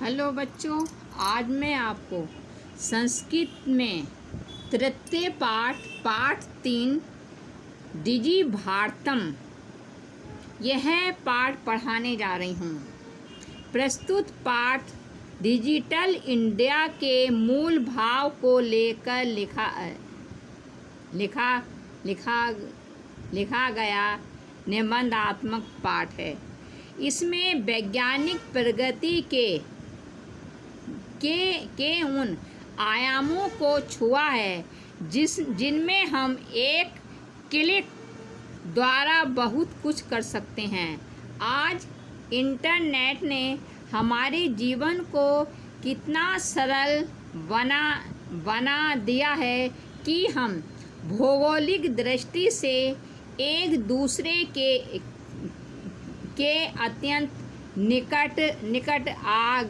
Hello बच्चों, आज मैं आपको संस्कृत में तृतीय पाठ 3 डिजी भारतम यह पाठ पढ़ाने जा रही हूँ। प्रस्तुत पाठ डिजिटल इंडिया के मूल भाव को लेकर लिखा गया निबंधात्मक पाठ है। इसमें वैज्ञानिक प्रगति के उन आयामों को छुआ है जिनमें हम एक क्लिक द्वारा बहुत कुछ कर सकते हैं। आज इंटरनेट ने हमारे जीवन को कितना सरल बना दिया है कि हम भौगोलिक दृष्टि से एक दूसरे के अत्यंत निकट आ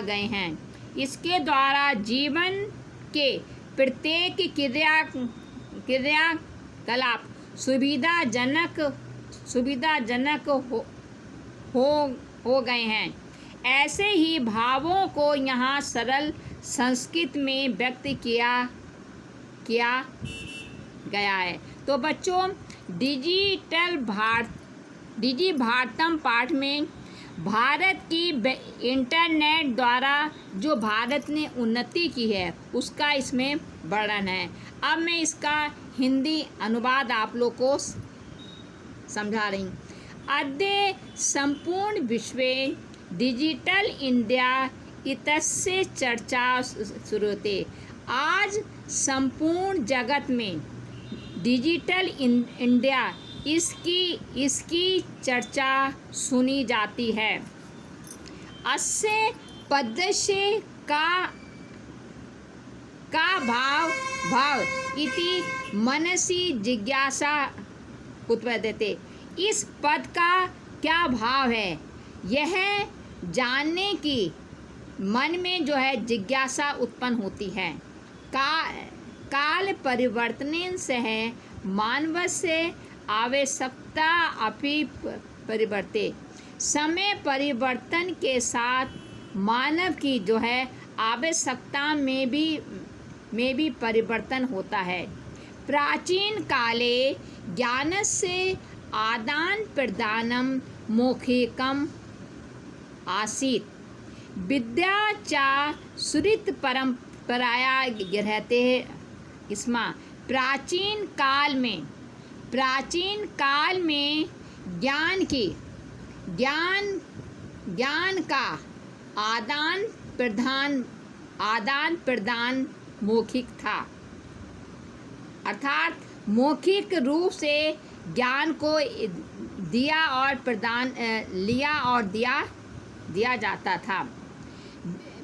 गए हैं। इसके द्वारा जीवन के प्रत्येक क्रियाकलाप सुविधाजनक हो गए हैं। ऐसे ही भावों को यहाँ सरल संस्कृत में व्यक्त किया गया है। तो बच्चों, डिजी भारतम पाठ में भारत की इंटरनेट द्वारा जो भारत ने उन्नति की है उसका इसमें वर्णन है। अब मैं इसका हिंदी अनुवाद आप लोग को समझा रही हूँ। अद्य संपूर्ण विश्व डिजिटल इंडिया इतस्य चर्चा शुरूते। आज संपूर्ण जगत में डिजिटल इंडिया इसकी चर्चा सुनी जाती है। अस्य पदस्य का भाव इति मनसि जिज्ञासा उत्पद्यते। इस पद का क्या भाव है, यह जानने की मन में जो है जिज्ञासा उत्पन्न होती है। काल परिवर्तन से है मानवस्य आवश्यकता अपि परिवर्ते। समय परिवर्तन के साथ मानव की जो है आवश्यकता में भी परिवर्तन होता है। प्राचीन काले ज्ञानस्य आदान प्रदानम मौखिकम आसीत्। विद्या च श्रुत परंपराया गृह्यते स्म। प्राचीन काल में ज्ञान का आदान प्रदान मौखिक था, अर्थात मौखिक रूप से ज्ञान को लिया और दिया जाता था।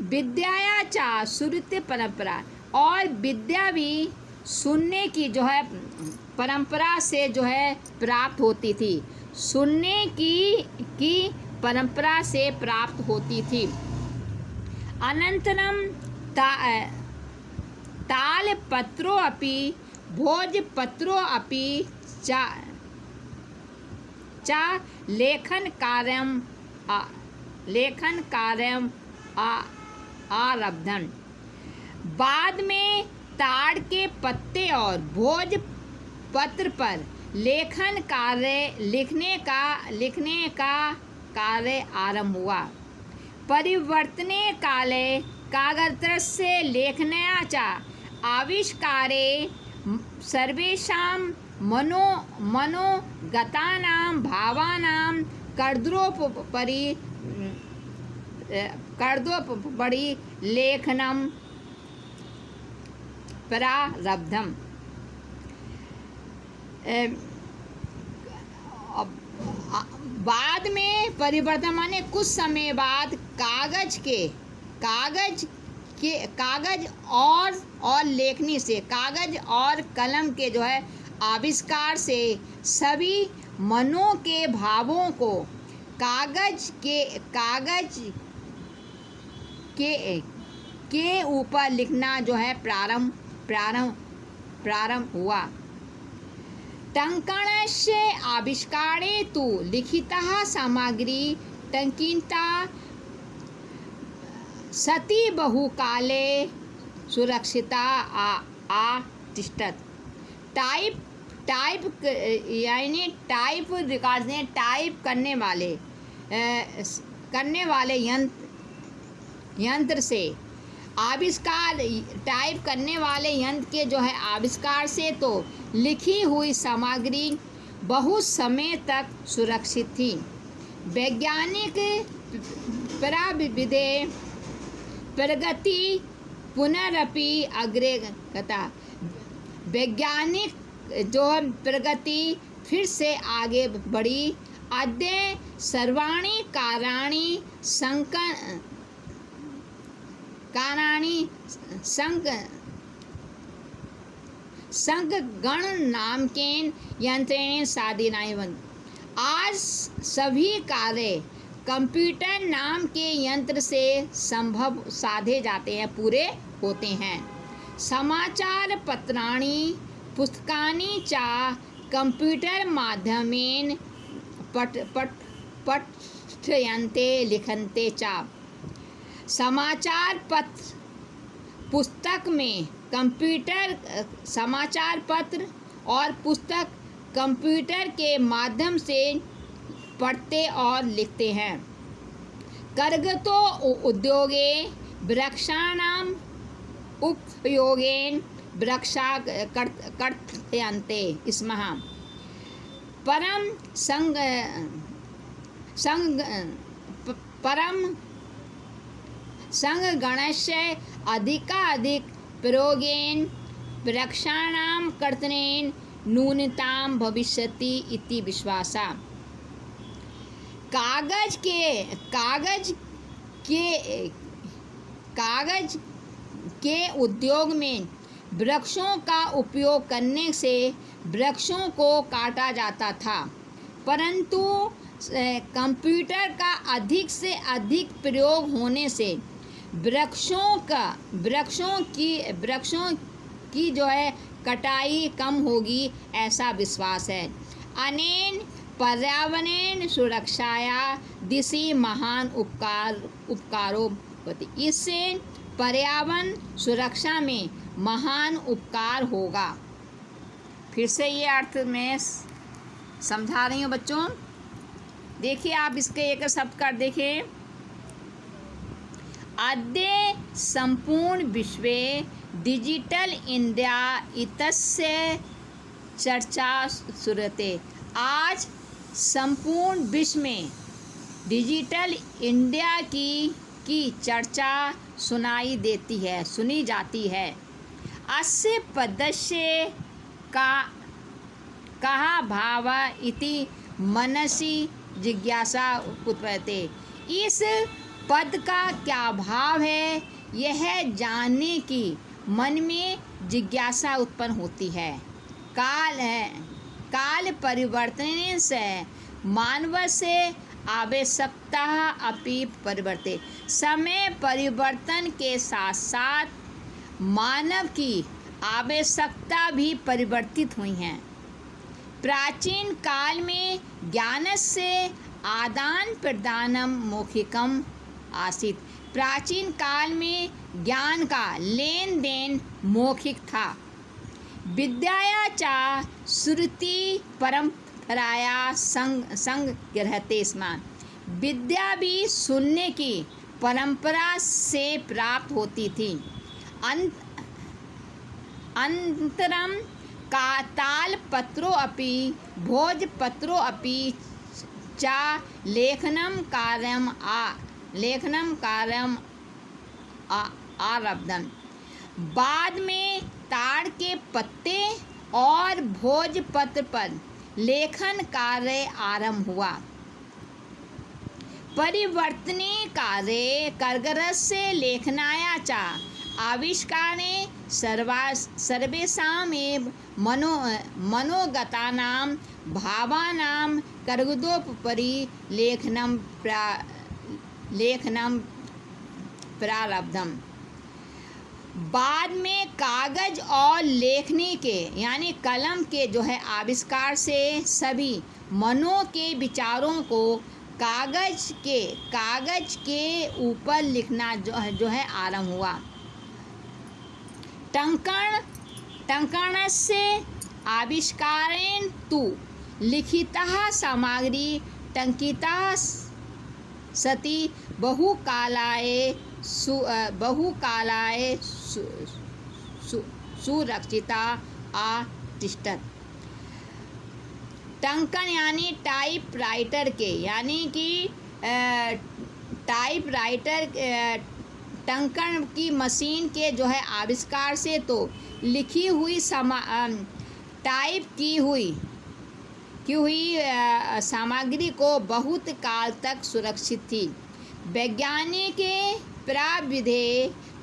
विद्या च श्रुति परंपरा, और विद्या भी सुनने की जो है परंपरा से जो है प्राप्त होती थी। सुनने की परंपरा से प्राप्त होती थी। अनंतरम तालपत्रो अपि भोजपत्रो अपि च लेखन कार्यम आरब्धन। बाद में ताड़ के पत्ते और भोजपत्र पर लिखने का कार्य आरंभ हुआ। परिवर्तने काले कागजस्य लेखनया च आविष्कारे सर्वेषां मनोगतानां भावानां कर्दोपरि लेखनम प्रारब्धम। बाद में परिवर्तन माने कुछ समय बाद कागज और लेखनी से, कागज और कलम के जो है आविष्कार से सभी मनों के भावों को कागज के ऊपर लिखना जो है प्रारंभ हुआ। टंकणस्य आविष्कारे तु लिखिता सामग्री टंकिता सती बहुकाले सुरक्षिता आ तिष्ठत। टाइप यानी टाइप रिकॉर्ड ने टाइप करने वाले यंत्र से आविष्कार, टाइप करने वाले यंत्र के जो है आविष्कार से तो लिखी हुई सामग्री बहुत समय तक सुरक्षित थी। वैज्ञानिक प्राविधिक प्रगति पुनरपि अग्रे गता। वैज्ञानिक जो प्रगति फिर से आगे बढ़ी। अद्य सर्वाणि कार्याणि संगणक नामकेन यंत्रेण साधनानि। आज सभी कार्य कंप्यूटर नाम के यंत्र से संभव साधे जाते हैं, पूरे होते हैं। समाचार पत्राणि पुस्तकानि च कंप्यूटर माध्यमेन पठ्यन्ते लिखन्ते च। समाचार पत्र पुस्तक में समाचार पत्र और पुस्तक कंप्यूटर के माध्यम से पढ़ते और लिखते हैं। करगतो उद्योगे वृक्षाणाम उपयोगेन वृक्षा कर्तयन्ते स्मः। परम संगणस्य अधिकाधिक प्रयोगेन वृक्षाणां कर्तनेन न्यूनतां भविष्यति इति विश्वासः। कागज के उद्योग में वृक्षों का उपयोग करने से वृक्षों को काटा जाता था, परंतु कंप्यूटर का अधिक से अधिक प्रयोग होने से वृक्षों की जो है कटाई कम होगी, ऐसा विश्वास है। अनेन पर्यावरण सुरक्षाया दिशि महान उपकारो भवति। इससे पर्यावरण सुरक्षा में महान उपकार होगा। फिर से ये अर्थ में समझा रही हूँ बच्चों, देखिए आप इसके एक शब्द का देखिए। अद्य संपूर्ण विश्वे डिजिटल इंडिया इत्यस्य चर्चा सुरते। आज संपूर्ण विश्व में डिजिटल इंडिया की चर्चा सुनी जाती है। अस्य पदस्य कहा भाव इति मनसि जिज्ञासा उत्पद्यते। इस पद का क्या भाव है, यह जानने की मन में जिज्ञासा उत्पन्न होती है। काल परिवर्तन से मानवस्य आवश्यकता अपि परिवर्ते। समय परिवर्तन के साथ साथ मानव की आवश्यकता भी परिवर्तित हुई हैं। प्राचीन काल में ज्ञानस्य आदान प्रदानम मौखिकम आसीत्। प्राचीन काल में ज्ञान का लेन देन मौखिक था। विद्याया च श्रुति परंपराया संग गृह्यते स्म। विद्या भी सुनने की परंपरा से प्राप्त होती थी। अंतरम का तालपत्रो अपि भोजपत्रो अपि च लेखनम कार्यम आरब्धम। बाद में ताड़ के पत्ते और भोजपत्र पर लेखन कार्य आरंभ हुआ। परिवर्तने कार्य कर्गरस्य लेखनाया च आविष्कारे सर्वेषामेव मनोगतानां भावानां कर्गदोपरि लेखनं प्रारब्धम। बाद में कागज और लेखनी के यानी कलम के जो है आविष्कार से सभी मनों के विचारों को कागज के ऊपर लिखना जो है आरंभ हुआ। टङ्कणस्य आविष्कारेण तु लिखितः सामग्री टङ्कितः सति बहुकालाय सुरक्षिता अतिष्ठत्। टंकन यानी टाइपराइटर के, यानी कि टाइपराइटर टंकन की मशीन के जो है आविष्कार से तो लिखी हुई टाइप की हुई सामग्री को बहुत काल तक सुरक्षित थी। वैज्ञानिक प्राविधे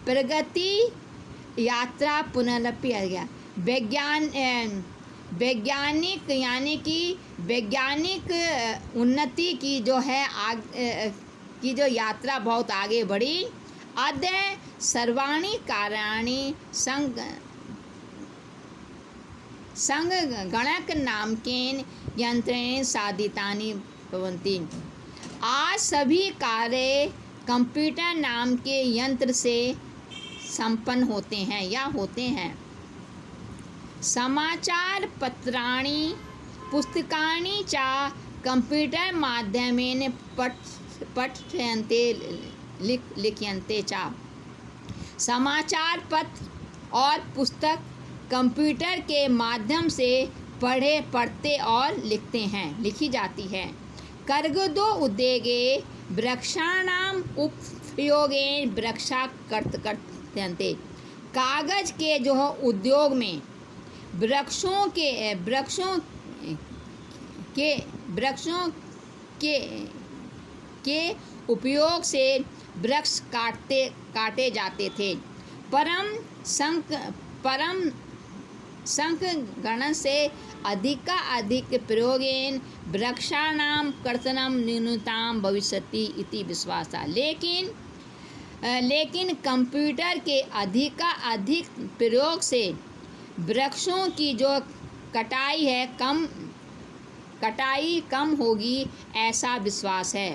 प्रगति यात्रा पुनरपि गया। वैज्ञानिक यानी कि वैज्ञानिक उन्नति की जो है की जो यात्रा बहुत आगे बढ़ी। अद्य सर्वाणि कार्याणि संगणक नामकेन यंत्रेण साधितानि भवन्ति। आज सभी कार्य कंप्यूटर नाम के यंत्र से संपन्न होते हैं या होते हैं। समाचार पत्राणि पुस्तकानि च कंप्यूटर माध्यमेन पठ्यन्ते लिख्यन्ते च। समाचार पत्र और पुस्तक कंप्यूटर के माध्यम से पढ़ते और लिखी जाती है। कर्गदो उद्योगे वृक्षाणाम उपयोगेन वृक्षा कर्तन्ते। कागज के जो उद्योग में वृक्षों के उपयोग से वृक्ष काटे जाते थे। परम संख्यगण से अधिक प्रयोगेन वृक्षाणां कर्तनं न्यूनतां भविष्यति इति विश्वासः। लेकिन कंप्यूटर के अधिक प्रयोग से वृक्षों की जो कटाई कम होगी, ऐसा विश्वास है।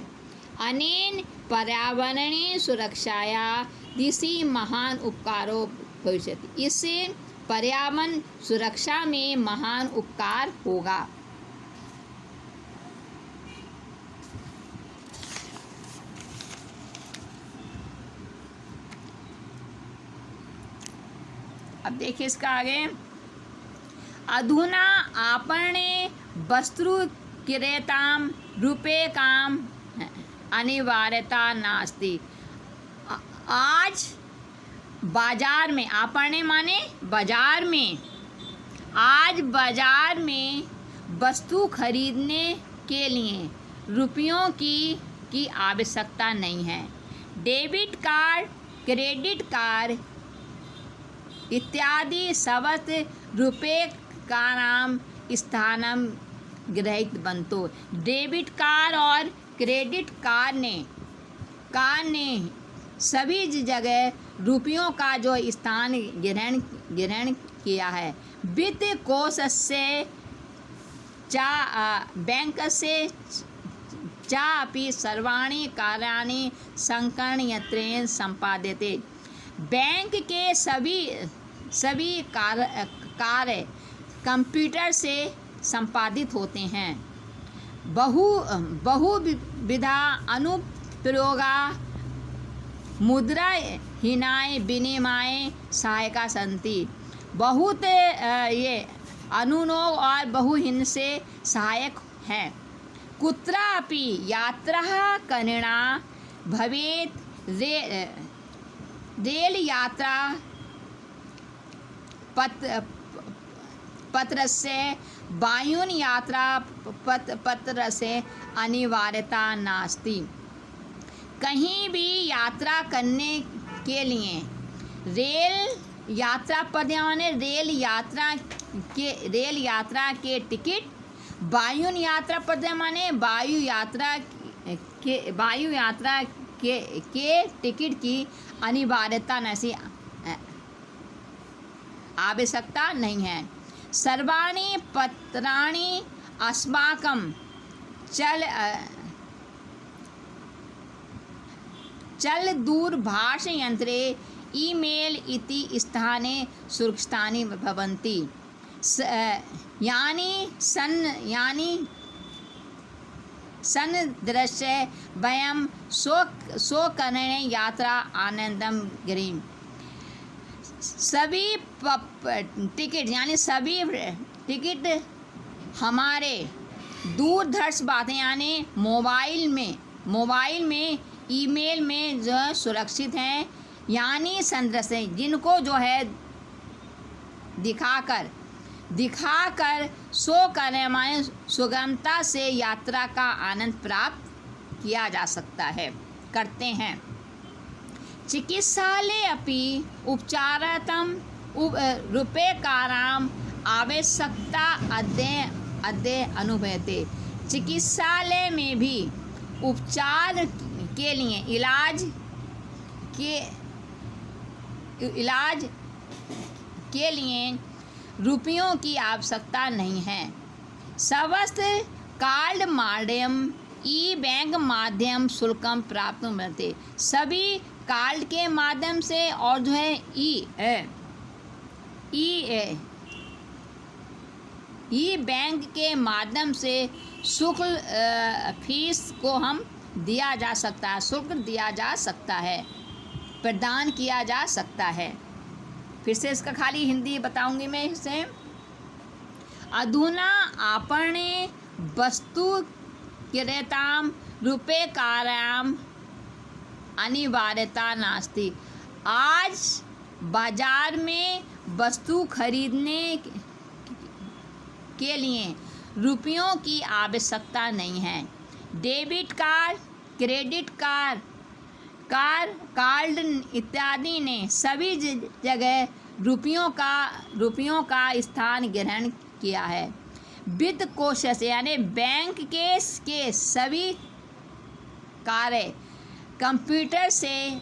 अनेन पर्यावरणीय सुरक्षाया दिशि महान उपकारो भविष्यति। इससे पर्यावरण सुरक्षा में महान उपकार होगा। अब देखिए इसका आगे। अधुना आपणे वस्तु क्रेतां रूप्यकाम् अनिवार्यता नास्ति। आज बाजार में, आपने माने बाजार में, आज बाजार में वस्तु खरीदने के लिए रुपयों की आवश्यकता नहीं है। डेबिट कार्ड, क्रेडिट कार्ड इत्यादि सबत रुपये का नाम स्थानम ग्रहित बंतो। डेबिट कार्ड और क्रेडिट कार्ड ने सभी जगह रुपयों का जो स्थान ग्रहण किया है। वित्त कोश से बैंक से चापि सर्वाणि कार्याणि संकरणयंत्रेण संपाद्यते। बैंक के सभी कार्य कंप्यूटर से संपादित होते हैं। बहुविधा अनुप्रयोगा मुद्राहीनाय विनिमय सहायका सन्ति। बहुत ये अनुनोग और बहुहीन से सहायक हैं। कुत्रापि यात्रा करणा भवेत् रेल यात्रा पत्रस्य वायुन यात्रा पत्रस्य अनिवार्यता नास्ति। कहीं भी यात्रा करने के लिए रेल यात्रा पर यानी रेल यात्रा के टिकट, वायुन यात्रा पर माने वायु यात्रा के टिकट की अनिवार्यता नहीं, आवश्यकता नहीं है। सर्वाणि पत्राणि अस्माकं चल दूरभाषयन्त्रे ईमेल इति स्थाने सुरक्षितानि भवन्ति। यानि सन्दृश्य वयं स्वकर्णे यात्रा आनंदम गिरीम। सभी टिकट यानी सभी टिकट हमारे दूरदर्श बातें यानी मोबाइल में ईमेल में जो है सुरक्षित हैं, यानी संदर्श हैं, जिनको जो है दिखाकर सो करने माने सुगमता से यात्रा का आनंद प्राप्त किया जा सकता है करते हैं। चिकित्सालय अपि उपचारार्थं रूप्यकाणाम् आवश्यकता अद्य अनुभूयते। चिकित्सालय में भी उपचार के लिए इलाज के लिए रुपयों की आवश्यकता नहीं है। समस्त कार्ड माध्यम ई बैंक माध्यम शुल्कम प्राप्त मिलते। सभी कार्ड के माध्यम से और जो है ई बैंक के माध्यम से शुल्क फीस को हम दिया जा सकता है, शुल्क दिया जा सकता है, प्रदान किया जा सकता है। फिर से इसका खाली हिंदी बताऊंगी मैं इसे। अधुना आपणे वस्तु क्रेताम रूप्यकाणाम् अनिवार्यता नास्ति। आज बाजार में वस्तु खरीदने के लिए रुपयों की आवश्यकता नहीं है। डेबिट कार्ड, क्रेडिट कार्ड इत्यादि ने सभी जगह रुपयों का स्थान ग्रहण किया है। वित्त कोश से यानी बैंक के सभी कार्य कंप्यूटर से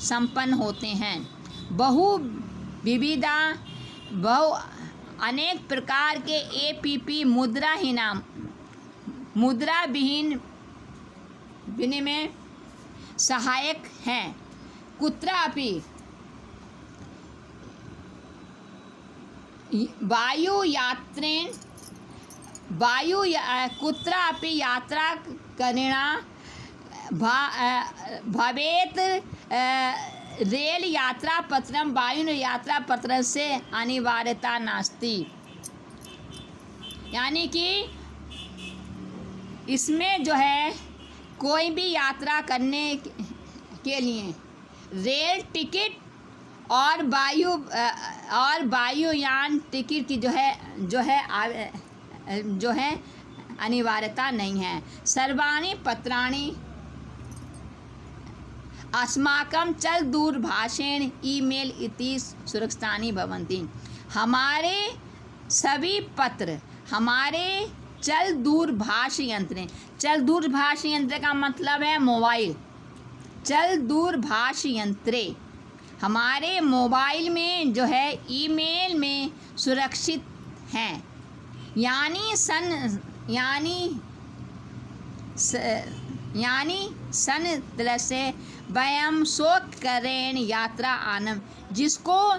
संपन्न होते हैं। अनेक प्रकार के एपीपी मुद्रा विहीन विनिमय सहायक हैं। कुत्रापि कुत्रापि यात्रा करेणा भवेत् रेल यात्रापत्रं वायु यात्रापत्रं से अनिवार्यता नास्ति। यानी कि इसमें जो है कोई भी यात्रा करने के लिए रेल टिकट और वायुयान टिकट की जो है अनिवार्यता नहीं है। सर्वाणि पत्राणि अस्माकं चल दूरभाषेण ईमेल इति सुरक्षितानि भवन्ति। हमारे सभी पत्र हमारे चल दूरभाष यंत्र का मतलब है मोबाइल। चल दूरभाष यंत्रे हमारे मोबाइल में जो है ईमेल में सुरक्षित हैं, यानी से वयं स्वकर्णे यात्रा आनंद, जिसको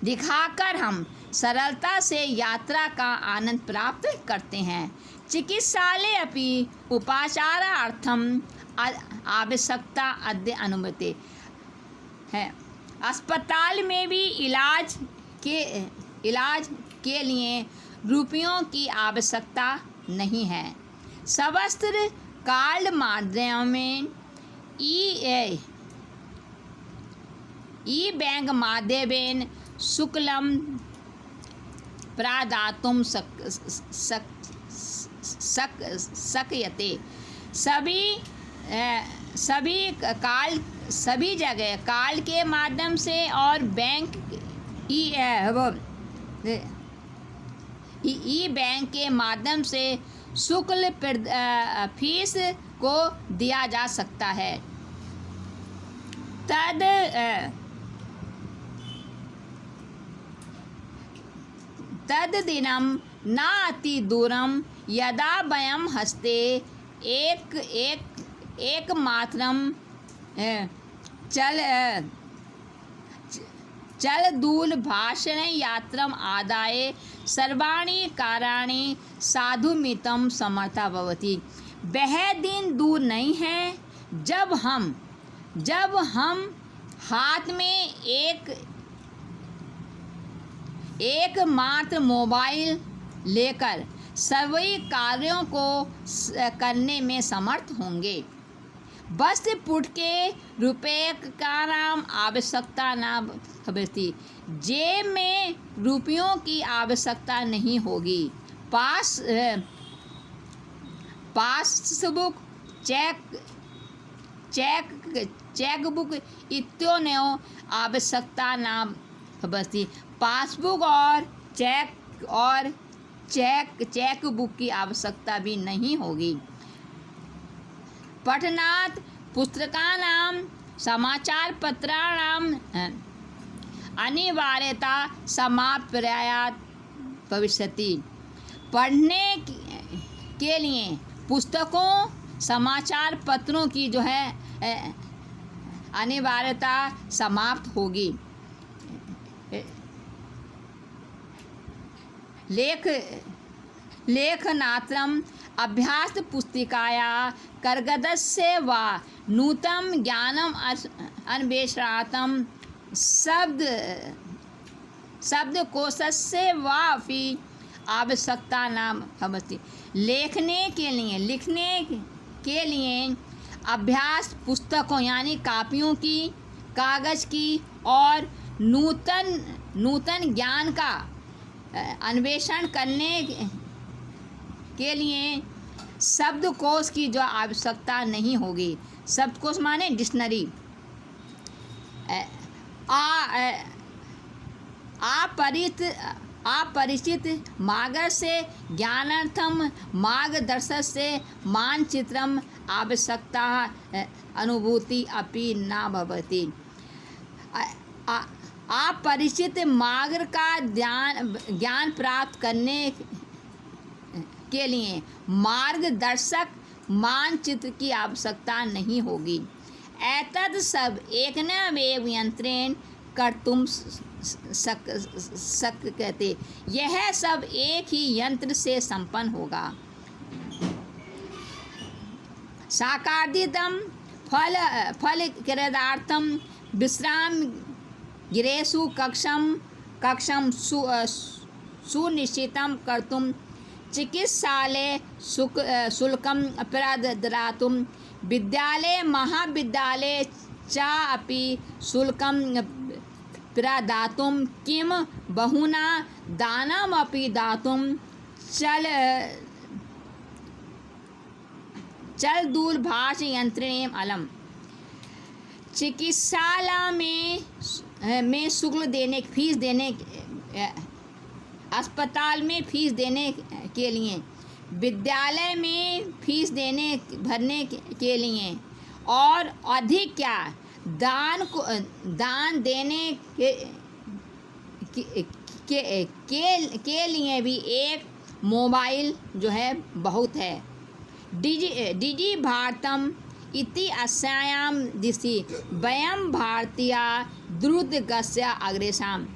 दिखाकर हम सरलता से यात्रा का आनंद प्राप्त करते हैं। चिकित्सालय अपि उपचारार्थम आवश्यकता अद्य अनुमति है। अस्पताल में भी इलाज के लिए रुपयों की आवश्यकता नहीं है। समस्त कार्ड माध्यम में ई बैंक माध्यमेन शुल्कं प्रदातुं शक्यते। सभी जगह कार्ड के माध्यम से और बैंक ई बैंक के माध्यम से शुल्क फीस को दिया जा सकता है। तद्दिनं न अति दूरं यदा वयं हस्ते एकमात्रं चल चल दूल भाषण यात्रम आदाय सर्वाणि कार्याणि साधुमितं समर्था भवति। वह दिन दूर नहीं है जब हम हाथ में एक मात्र मोबाइल लेकर सभी कार्यों को करने में समर्थ होंगे। बस पुट के रुपये का नाम आवश्यकता ना भवति। जेब में रुपयों की आवश्यकता नहीं होगी। पासबुक चेकबुक इत्यादि आवश्यकता ना भवति। पासबुक और चेकबुक की आवश्यकता भी नहीं होगी। पठनात् पुस्तकानां समाचारपत्राणां अनिवार्यता समाप्यात् भविष्यति। पढ़ने के लिए पुस्तकों समाचार पत्रों की जो है अनिवार्यता समाप्त होगी। लेखनात्रम अभ्यास पुस्तिकाया कर्गदस्य वा नूतन ज्ञानम अन्वेषणार्थम शब्दकोशस्य वापि आवश्यकता न भवति। लिखने के लिए अभ्यास पुस्तकों यानी कापियों की, कागज़ की और नूतन ज्ञान का अन्वेषण करने के लिए शब्दकोश की जो आवश्यकता नहीं होगी। शब्दकोश माने डिक्शनरी। अपरिचित मार्ग से ज्ञानार्थम मार्गदर्शक से मानचित्रम आवश्यकता अनुभूति अपि न भवति। अपरिचित मार्ग का ज्ञान प्राप्त करने के लिए मार्गदर्शक मानचित्र की आवश्यकता नहीं होगी। एतद् सब एकनेव यंत्रेण कर्तुम शक्यते। यह सब एक ही यंत्र से संपन्न होगा। साकार्दितं फलक्रयणार्थं विश्राम गृहेषु कक्षं सुनिश्चितं कर्तुं चिकित्सालय शुल्कं प्रददातुं विद्यालये महाविद्यालये च अपि शुल्कं प्रदातुं किं बहुना दानमपि दातुं चल दूरभाष यंत्रणेम अलम। चिकित्सालय में शुल्क देने फीस देने, अस्पताल में फीस देने के लिए, विद्यालय में फीस भरने के लिए और अधिक क्या दान देने के लिए भी एक मोबाइल जो है बहुत है। डिजि भारतम इति अस्यां दिशि वयं भारतीया द्रुतगत्या अग्रेसाम।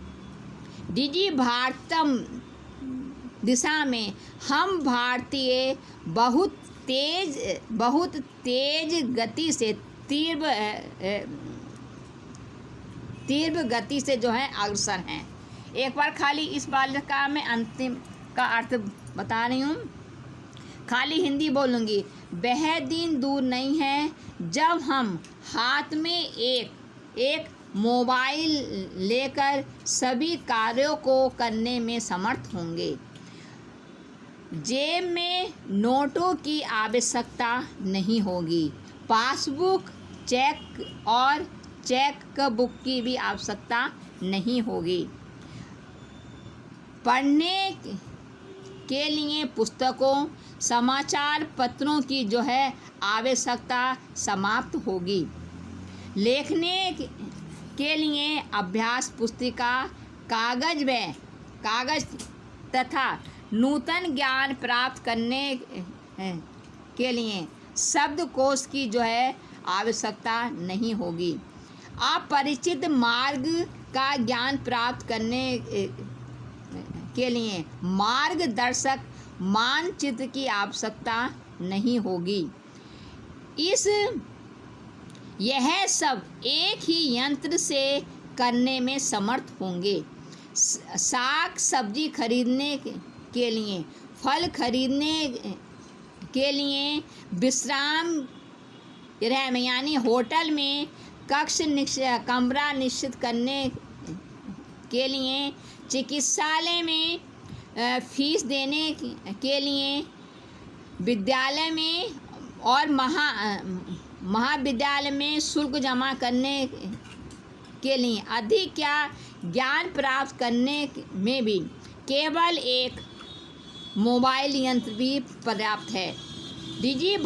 डिजि भारतम दिशा में हम भारतीय बहुत तेज गति से तीव्र गति से जो है अग्रसर हैं। एक बार खाली इस बार का मैं अंतिम का अर्थ बता रही हूँ, खाली हिंदी बोलूँगी। वह दिन दूर नहीं है जब हम हाथ में एक मोबाइल लेकर सभी कार्यों को करने में समर्थ होंगे। जेब में नोटों की आवश्यकता नहीं होगी। पासबुक, चेक बुक की भी आवश्यकता नहीं होगी। पढ़ने के लिए पुस्तकों, समाचार पत्रों की जो है आवश्यकता समाप्त होगी। लिखने के लिए अभ्यास पुस्तिका, कागज तथा नूतन ज्ञान प्राप्त करने के लिए शब्दकोश की जो है आवश्यकता नहीं होगी। अपरिचित मार्ग का ज्ञान प्राप्त करने के लिए मार्गदर्शक मानचित्र की आवश्यकता नहीं होगी। यह सब एक ही यंत्र से करने में समर्थ होंगे। साग सब्जी खरीदने के लिए, फल खरीदने के लिए, विश्राम गृह में यानी होटल में कमरा निश्चित करने के लिए, चिकित्सालय में फीस देने के लिए, विद्यालय में और महाविद्यालय में शुल्क जमा करने के लिए, अधिक या ज्ञान प्राप्त करने में भी केवल एक मोबाइल यंत्र भी पर्याप्त है। डिजी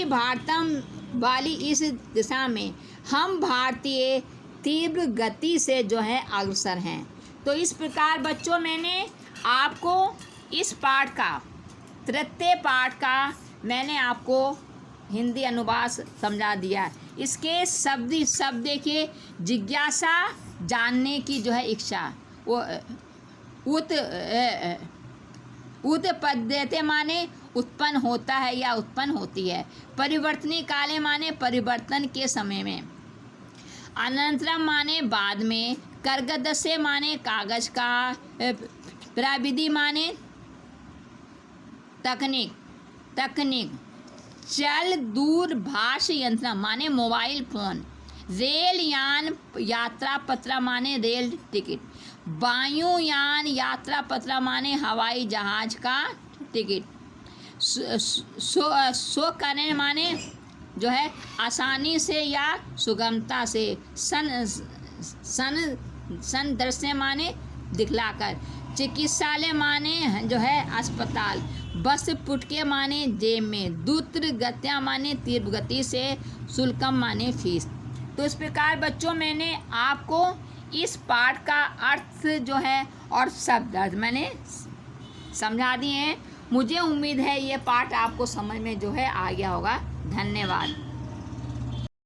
भारतम वाली इस दिशा में हम भारतीय तीव्र गति से जो है अग्रसर हैं। तो इस प्रकार बच्चों मैंने आपको इस पाठ का, तृतीय पाठ का मैंने आपको हिंदी अनुवाद समझा दिया। इसके शब्द देखिए, जिज्ञासा, जानने की जो है इच्छा, वो उत्पद्यते माने उत्पन्न होता है या उत्पन्न होती है। परिवर्तनी काले माने परिवर्तन के समय में। अनंतरम माने बाद में। कर्गदस्य माने कागज का। प्रविधि माने तकनीक। चल दूरभाष यंत्र माने मोबाइल फोन। रेल यान यात्रा पत्र माने रेल टिकट। वायुयान यात्रा पत्र माने हवाई जहाज का टिकट। सो करने माने जो है आसानी से या सुगमता से। सन दृश्य माने दिखलाकर। चिकित्सालय माने जो है अस्पताल। बस पुटके माने जेब में। दूत्र गत्या माने तीव्र गति से। शुल्कम माने फीस। तो इस प्रकार बच्चों मैंने आपको इस पाठ का अर्थ जो है और शब्द अर्थ मैंने समझा दिए हैं। मुझे उम्मीद है ये पाठ आपको समझ में जो है आ गया होगा। धन्यवाद।